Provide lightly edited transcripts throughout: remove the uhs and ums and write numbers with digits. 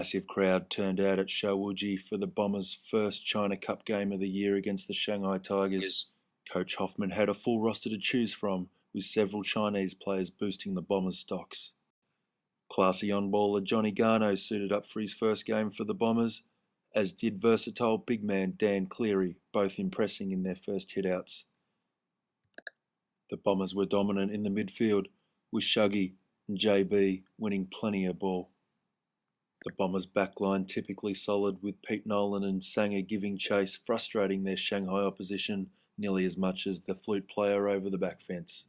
massive crowd turned out at Shaoji for the Bombers' first China Cup game of the year against the Shanghai Tigers. Coach Hoffman had a full roster to choose from, with several Chinese players boosting the Bombers' stocks. Classy on-baller Johnny Garno suited up for his first game for the Bombers, as did versatile big man Dan Cleary, both impressing in their first hitouts. The Bombers were dominant in the midfield, with Shuggy and JB winning plenty of ball. The Bombers' backline typically solid, with Pete Nolan and Sanger giving chase, frustrating their Shanghai opposition nearly as much as the flute player over the back fence.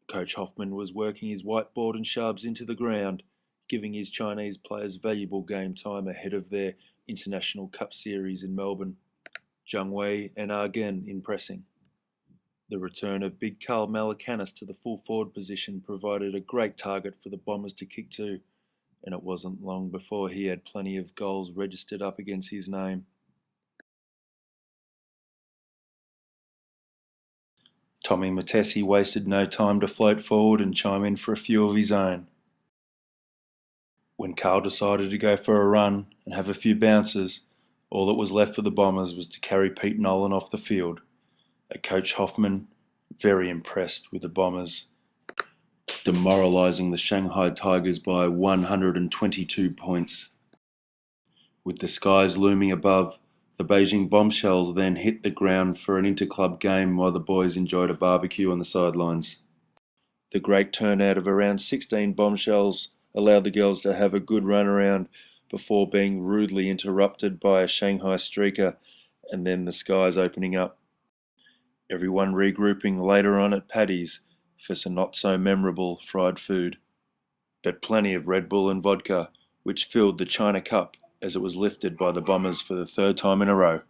Coach Hoffman was working his whiteboard and sharps into the ground, giving his Chinese players valuable game time ahead of their International Cup Series in Melbourne. Zhang Wei and Argen impressing. The return of big Karl Malakunas to the full forward position provided a great target for the Bombers to kick to, and it wasn't long before he had plenty of goals registered up against his name. Tommy Matesi wasted no time to float forward and chime in for a few of his own. When Karl decided to go for a run and have a few bounces, all that was left for the Bombers was to carry Pete Nolan off the field. Coach Hoffman, very impressed with the Bombers, demoralising the Shanghai Tigers by 122 points. With the skies looming above, the Beijing Bombshells then hit the ground for an inter-club game while the boys enjoyed a barbecue on the sidelines. The great turnout of around 16 Bombshells allowed the girls to have a good run around before being rudely interrupted by a Shanghai streaker and then the skies opening up. Everyone regrouping later on at Paddy's for some not-so-memorable fried food, but plenty of Red Bull and vodka, which filled the China Cup as it was lifted by the Bombers for the third time in a row.